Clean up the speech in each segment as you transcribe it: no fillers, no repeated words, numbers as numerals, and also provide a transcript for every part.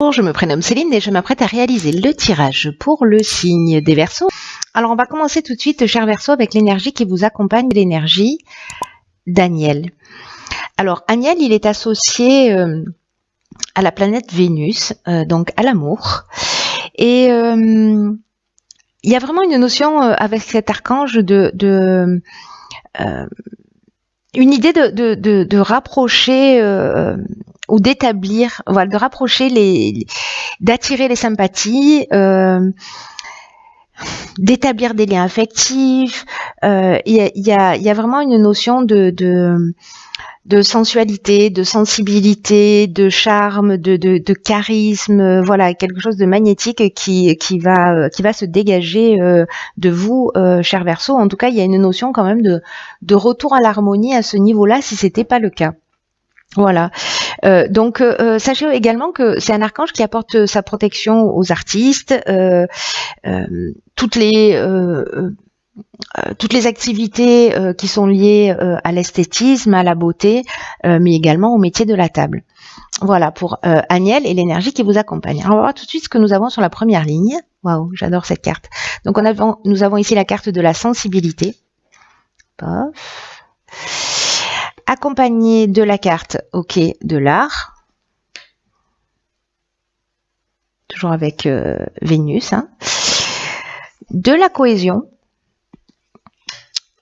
Bonjour, je me prénomme Céline et je m'apprête à réaliser le tirage pour le signe des Verseaux. Alors on va commencer tout de suite, chers Verseaux, avec l'énergie qui vous accompagne, l'énergie d'Aniel. Alors Aniel, il est associé à la planète Vénus, donc à l'amour. Et il y a vraiment une notion avec cet archange une idée de rapprocher ou d'établir, voilà, de rapprocher d'attirer les sympathies, d'établir des liens affectifs. Il y a vraiment une notion de sensualité, de sensibilité, de charme, de charisme, voilà, quelque chose de magnétique qui va se dégager de vous, cher Verseau. En tout cas, il y a une notion quand même de retour à l'harmonie à ce niveau-là, si c'était pas le cas. Voilà. Donc, sachez également que c'est un archange qui apporte sa protection aux artistes, toutes les activités qui sont liées à l'esthétisme, à la beauté, mais également au métier de la table. Voilà pour Aniel et l'énergie qui vous accompagne. Alors, on va voir tout de suite ce que nous avons sur la première ligne. Waouh, j'adore cette carte. Donc, nous avons ici la carte de la sensibilité. Pof. Accompagné de la carte, ok, de l'art. Toujours avec Vénus. Hein. De la cohésion.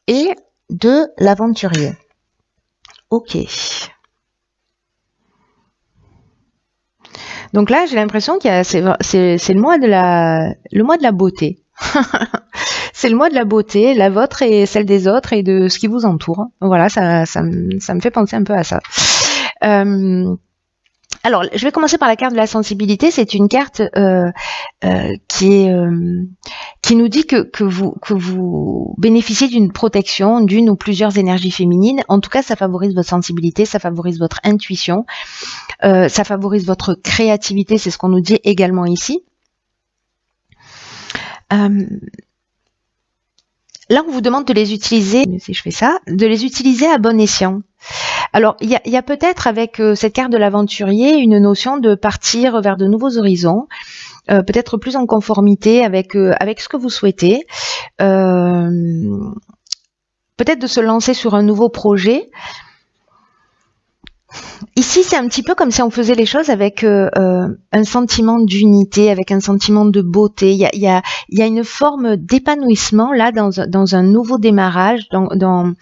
Et de l'aventurier. Ok. Donc là, j'ai l'impression qu'il y a c'est le mois de la beauté. C'est le mois de la beauté, la vôtre et celle des autres et de ce qui vous entoure. Voilà, ça me fait penser un peu à ça. Alors, je vais commencer par la carte de la sensibilité. C'est une carte qui nous dit que vous bénéficiez d'une protection d'une ou plusieurs énergies féminines. En tout cas, ça favorise votre sensibilité, ça favorise votre intuition, ça favorise votre créativité. C'est ce qu'on nous dit également ici. Là, on vous demande de les utiliser, si je fais ça, de les utiliser à bon escient. Alors, il y a peut-être avec cette carte de l'aventurier une notion de partir vers de nouveaux horizons, peut-être plus en conformité avec ce que vous souhaitez, peut-être de se lancer sur un nouveau projet. Ici, c'est un petit peu comme si on faisait les choses avec un sentiment d'unité, avec un sentiment de beauté. Il y a une forme d'épanouissement là dans un nouveau démarrage, ouais,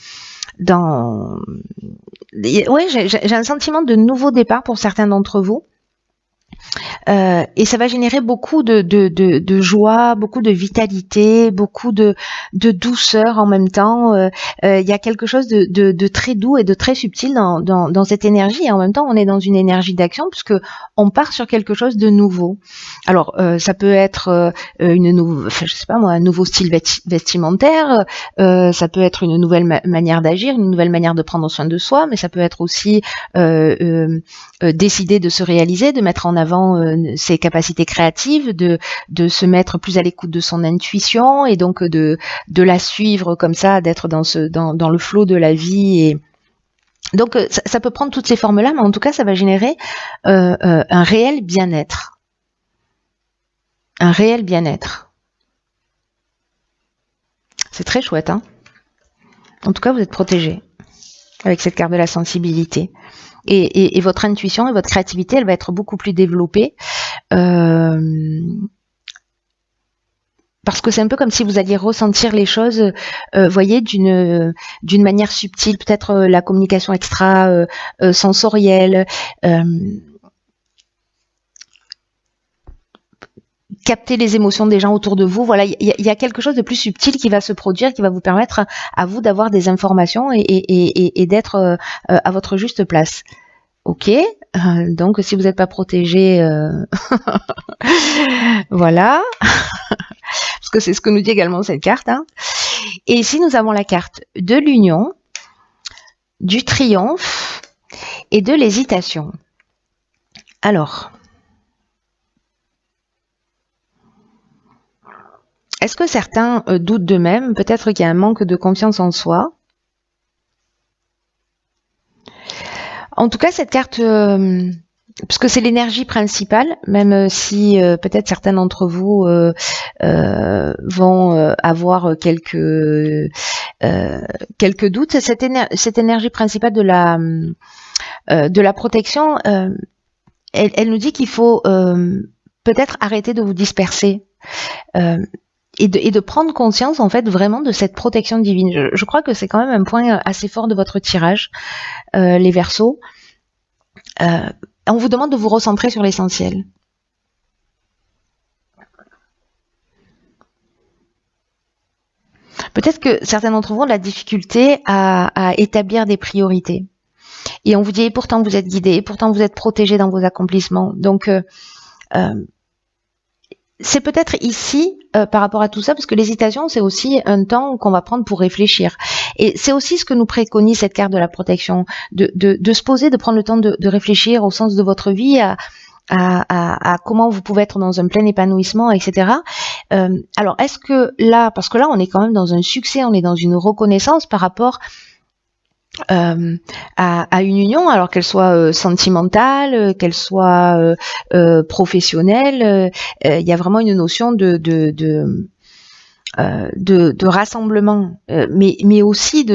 j'ai un sentiment de nouveau départ pour certains d'entre vous. Et ça va générer beaucoup de joie, beaucoup de vitalité, beaucoup de douceur en même temps. Il y a quelque chose de très doux et de très subtil dans cette énergie. Et en même temps, on est dans une énergie d'action puisque on part sur quelque chose de nouveau. Alors, ça peut être je sais pas moi, un nouveau style vestimentaire. Ça peut être une nouvelle manière d'agir, une nouvelle manière de prendre soin de soi, mais ça peut être aussi décider de se réaliser, de mettre en avant ses capacités créatives, de se mettre plus à l'écoute de son intuition et donc de la suivre comme ça, d'être dans le flot de la vie. Et donc ça peut prendre toutes ces formes-là, mais en tout cas ça va générer un réel bien-être. Un réel bien-être. C'est très chouette, hein. En tout cas, vous êtes protégé avec cette carte de la sensibilité. Et votre intuition et votre créativité, elle va être beaucoup plus développée. Parce que c'est un peu comme si vous alliez ressentir les choses, voyez, d'une manière subtile, peut-être la communication extra sensorielle, capter les émotions des gens autour de vous. Voilà, il y a quelque chose de plus subtil qui va se produire, qui va vous permettre à vous d'avoir des informations et d'être à votre juste place. Ok, donc si vous n'êtes pas protégé, voilà, parce que c'est ce que nous dit également cette carte. Hein. Et ici, nous avons la carte de l'union, du triomphe et de l'hésitation. Alors, est-ce que certains doutent d'eux-mêmes? Peut-être qu'il y a un manque de confiance en soi. En tout cas, cette carte puisque c'est l'énergie principale, même si peut-être certains d'entre vous vont avoir quelques doutes, cette énergie principale de la protection, elle nous dit qu'il faut peut-être arrêter de vous disperser. Et de prendre conscience en fait vraiment de cette protection divine. Je crois que c'est quand même un point assez fort de votre tirage, les Verseaux. On vous demande de vous recentrer sur l'essentiel. Peut-être que certains d'entre vous ont de la difficulté à établir des priorités. Et on vous dit, et pourtant vous êtes guidé, et pourtant vous êtes protégé dans vos accomplissements. Donc, c'est peut-être ici, par rapport à tout ça, parce que l'hésitation, c'est aussi un temps qu'on va prendre pour réfléchir. Et c'est aussi ce que nous préconise cette carte de la protection, de se poser, de prendre le temps de réfléchir au sens de votre vie, à comment vous pouvez être dans un plein épanouissement, etc. Alors, est-ce que là, parce que là, on est quand même dans un succès, on est dans une reconnaissance par rapport à une union, alors qu'elle soit sentimentale, qu'elle soit professionnelle, il y a vraiment une notion de rassemblement, mais aussi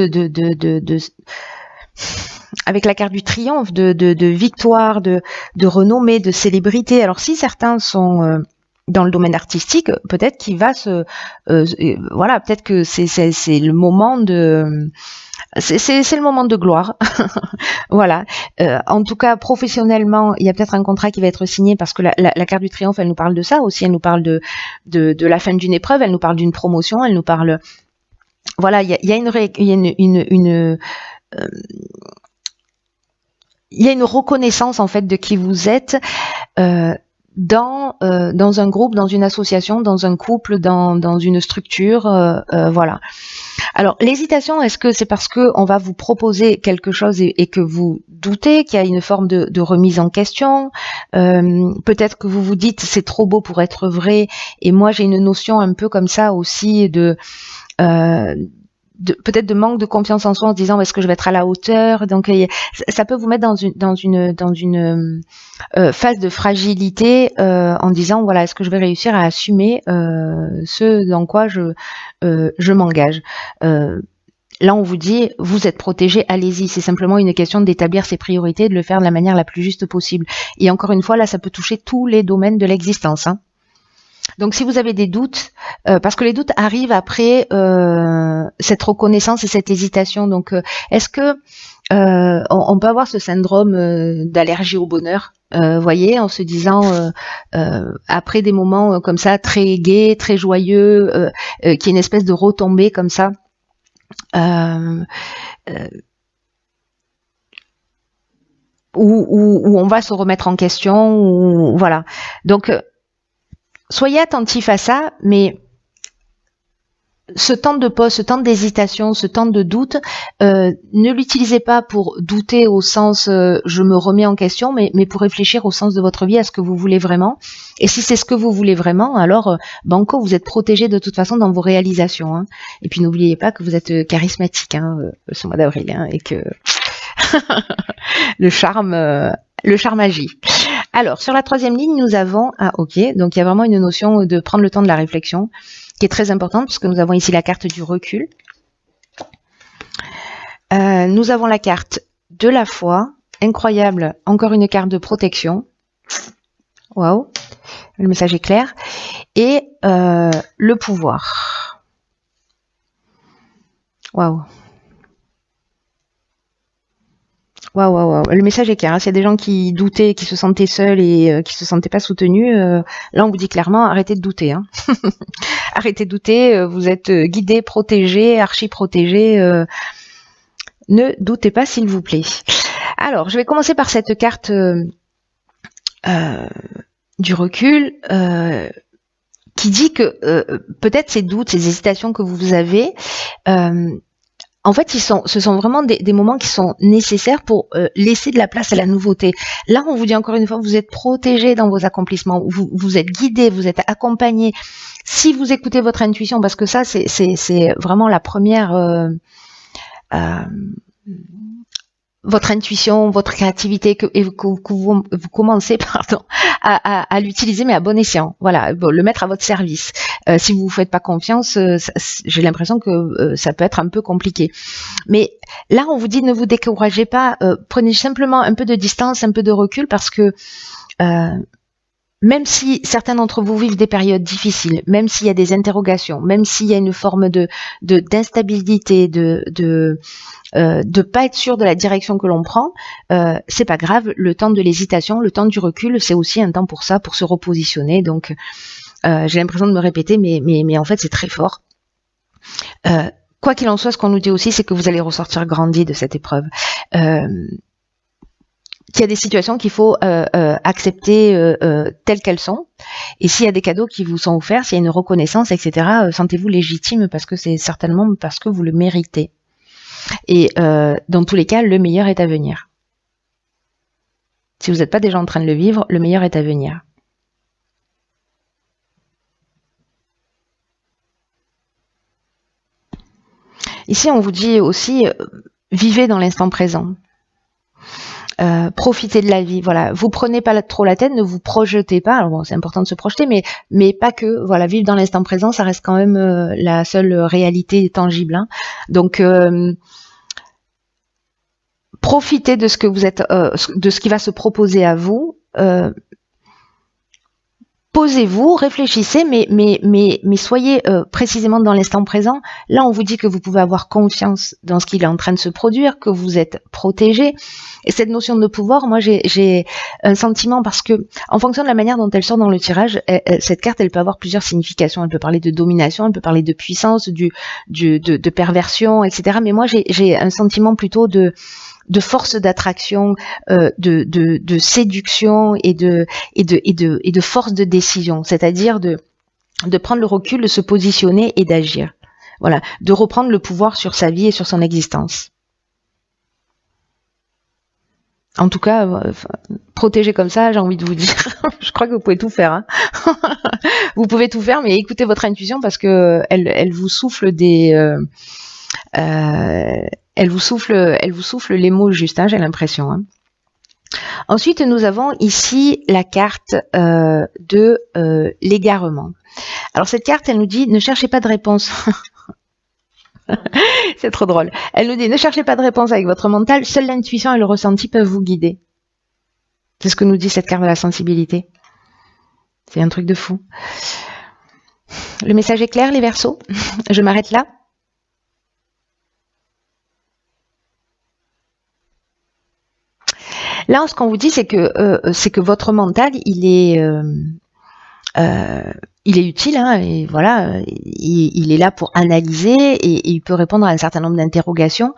avec la carte du triomphe, de victoire, de renommée, de célébrité. Alors si certains sont dans le domaine artistique, peut-être qu'il va voilà, peut-être que c'est le moment de c'est le moment de gloire. Voilà. En tout cas, professionnellement, il y a peut-être un contrat qui va être signé parce que la carte du triomphe, elle nous parle de ça aussi. Elle nous parle de la fin d'une épreuve, elle nous parle d'une promotion, elle nous parle. Voilà, il y a une reconnaissance en fait de qui vous êtes. Dans un groupe, dans une association, dans un couple, dans une structure, voilà. Alors l'hésitation, est-ce que c'est parce que on va vous proposer quelque chose et que vous doutez, qu'il y a une forme de remise en question, peut-être que vous vous dites c'est trop beau pour être vrai, et moi j'ai une notion un peu comme ça aussi peut-être de manque de confiance en soi en se disant est-ce que je vais être à la hauteur, donc ça peut vous mettre dans une phase de fragilité en disant voilà est-ce que je vais réussir à assumer ce dans quoi je m'engage. Là on vous dit vous êtes protégé, allez-y, c'est simplement une question d'établir ses priorités, de le faire de la manière la plus juste possible, et encore une fois là ça peut toucher tous les domaines de l'existence, hein. Donc si vous avez des doutes, parce que les doutes arrivent après cette reconnaissance et cette hésitation, donc est-ce que on peut avoir ce syndrome d'allergie au bonheur, voyez, en se disant après des moments comme ça très gais, très joyeux, qu'il y ait une espèce de retombée comme ça, où on va se remettre en question, ou voilà. Donc soyez attentifs à ça, mais ce temps de pause, ce temps d'hésitation, ce temps de doute, ne l'utilisez pas pour douter au sens je me remets en question, mais pour réfléchir au sens de votre vie, à ce que vous voulez vraiment. Et si c'est ce que vous voulez vraiment, alors banco, vous êtes protégé de toute façon dans vos réalisations, hein. Et puis n'oubliez pas que vous êtes charismatique, hein, ce mois d'avril, hein, et que le charme agit. Alors, sur la troisième ligne, nous avons, ok, donc il y a vraiment une notion de prendre le temps de la réflexion, qui est très importante, puisque nous avons ici la carte du recul. Nous avons la carte de la foi, incroyable, encore une carte de protection. Waouh, le message est clair. Et le pouvoir. Waouh. Waouh, le message est clair, hein. S'il y a des gens qui doutaient, qui se sentaient seuls et qui se sentaient pas soutenus, là on vous dit clairement arrêtez de douter, hein. Arrêtez de douter, vous êtes guidés, protégés, archi protégés. Ne doutez pas s'il vous plaît. Alors je vais commencer par cette carte du recul qui dit que peut-être ces doutes, ces hésitations que vous avez, en fait, ce sont vraiment des moments qui sont nécessaires pour laisser de la place à la nouveauté. Là, on vous dit encore une fois, vous êtes protégé dans vos accomplissements, vous êtes guidé, vous êtes accompagné. Si vous écoutez votre intuition, parce que ça, c'est vraiment la première votre intuition, votre créativité, et que vous commencez à l'utiliser, mais à bon escient. Voilà, le mettre à votre service. Si vous vous faites pas confiance, j'ai l'impression que ça peut être un peu compliqué. Mais là, on vous dit ne vous découragez pas, prenez simplement un peu de distance, un peu de recul, parce que même si certains d'entre vous vivent des périodes difficiles, même s'il y a des interrogations, même s'il y a une forme d'instabilité, de pas être sûr de la direction que l'on prend, c'est pas grave. Le temps de l'hésitation, le temps du recul, c'est aussi un temps pour ça, pour se repositionner. Donc, j'ai l'impression de me répéter, mais en fait, c'est très fort. Quoi qu'il en soit, ce qu'on nous dit aussi, c'est que vous allez ressortir grandi de cette épreuve. Qu'il y a des situations qu'il faut accepter telles qu'elles sont. Et s'il y a des cadeaux qui vous sont offerts, s'il y a une reconnaissance, etc., sentez-vous légitime parce que c'est certainement parce que vous le méritez. Et dans tous les cas, le meilleur est à venir. Si vous n'êtes pas déjà en train de le vivre, le meilleur est à venir. Ici, on vous dit aussi, vivez dans l'instant présent. Profitez de la vie, voilà. Vous prenez pas trop la tête, ne vous projetez pas. Alors bon, c'est important de se projeter, mais pas que. Voilà, vivre dans l'instant présent, ça reste quand même la seule réalité tangible. Hein. Donc, profitez de ce que vous êtes, de ce qui va se proposer à vous. Posez-vous, réfléchissez, mais soyez précisément dans l'instant présent. Là, on vous dit que vous pouvez avoir confiance dans ce qui est en train de se produire, que vous êtes protégé. Et cette notion de pouvoir, moi, j'ai un sentiment parce que, en fonction de la manière dont elle sort dans le tirage, cette carte, elle peut avoir plusieurs significations. Elle peut parler de domination, elle peut parler de puissance, de perversion, etc. Mais moi, j'ai un sentiment plutôt de force d'attraction, de séduction et de force de décision, c'est-à-dire de prendre le recul, de se positionner et d'agir. Voilà, de reprendre le pouvoir sur sa vie et sur son existence. En tout cas, protégé comme ça, j'ai envie de vous dire, je crois que vous pouvez tout faire. Hein. Vous pouvez tout faire, mais écoutez votre intuition parce que elle vous souffle des elle vous souffle les mots juste, hein, j'ai l'impression. Hein. Ensuite, nous avons ici la carte de l'égarement. Alors cette carte, elle nous dit ne cherchez pas de réponse. C'est trop drôle. Elle nous dit ne cherchez pas de réponse avec votre mental, seule l'intuition et le ressenti peuvent vous guider. C'est ce que nous dit cette carte de la sensibilité. C'est un truc de fou. Le message est clair, les Verseaux. Je m'arrête là. Là, ce qu'on vous dit, c'est que votre mental, il est utile, hein, et voilà, il est là pour analyser et il peut répondre à un certain nombre d'interrogations.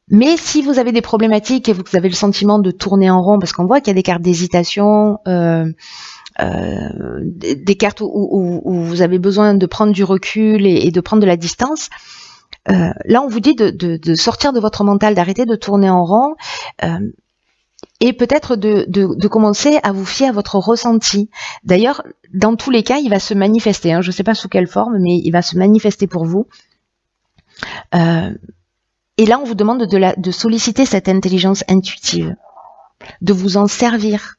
Mais si vous avez des problématiques et vous avez le sentiment de tourner en rond, parce qu'on voit qu'il y a des cartes d'hésitation, des cartes où vous avez besoin de prendre du recul et de prendre de la distance, là on vous dit de sortir de votre mental, d'arrêter de tourner en rond, et peut-être de commencer à vous fier à votre ressenti. D'ailleurs, dans tous les cas, il va se manifester. Hein, je ne sais pas sous quelle forme, mais il va se manifester pour vous. Et là, on vous demande de solliciter cette intelligence intuitive, de vous en servir.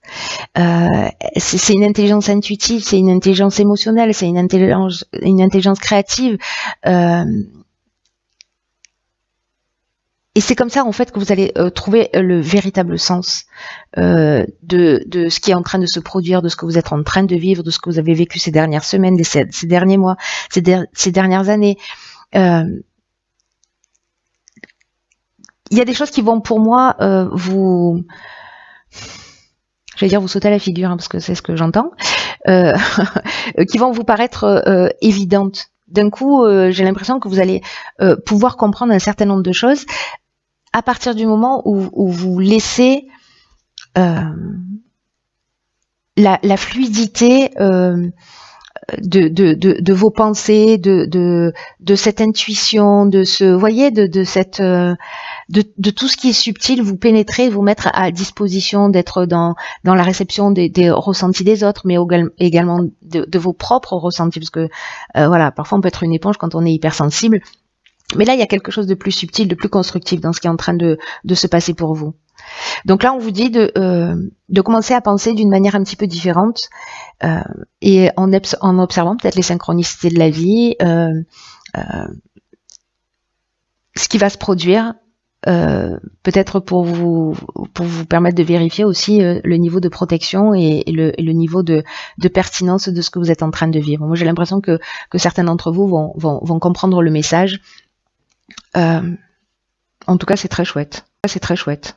C'est une intelligence intuitive, c'est une intelligence émotionnelle, c'est une intelligence créative. Et c'est comme ça, en fait, que vous allez trouver le véritable sens de ce qui est en train de se produire, de ce que vous êtes en train de vivre, de ce que vous avez vécu ces dernières semaines, ces derniers mois, ces dernières années. Il y a des choses qui vont, pour moi, vous sauter à la figure, hein, parce que c'est ce que j'entends, qui vont vous paraître évidentes. D'un coup, j'ai l'impression que vous allez pouvoir comprendre un certain nombre de choses à partir du moment où vous laissez la fluidité de vos pensées, de cette intuition, de tout ce qui est subtil, vous pénétrer, vous mettre à disposition, d'être dans la réception des ressentis des autres, mais également de vos propres ressentis, parce que voilà, parfois on peut être une éponge quand on est hypersensible. Mais là, il y a quelque chose de plus subtil, de plus constructif dans ce qui est en train de se passer pour vous. Donc là, on vous dit de commencer à penser d'une manière un petit peu différente et en observant peut-être les synchronicités de la vie, ce qui va se produire, peut-être pour vous permettre de vérifier aussi le niveau de protection et le niveau de pertinence de ce que vous êtes en train de vivre. Moi, j'ai l'impression que certains d'entre vous vont comprendre le message. En tout cas, c'est très chouette. C'est très chouette.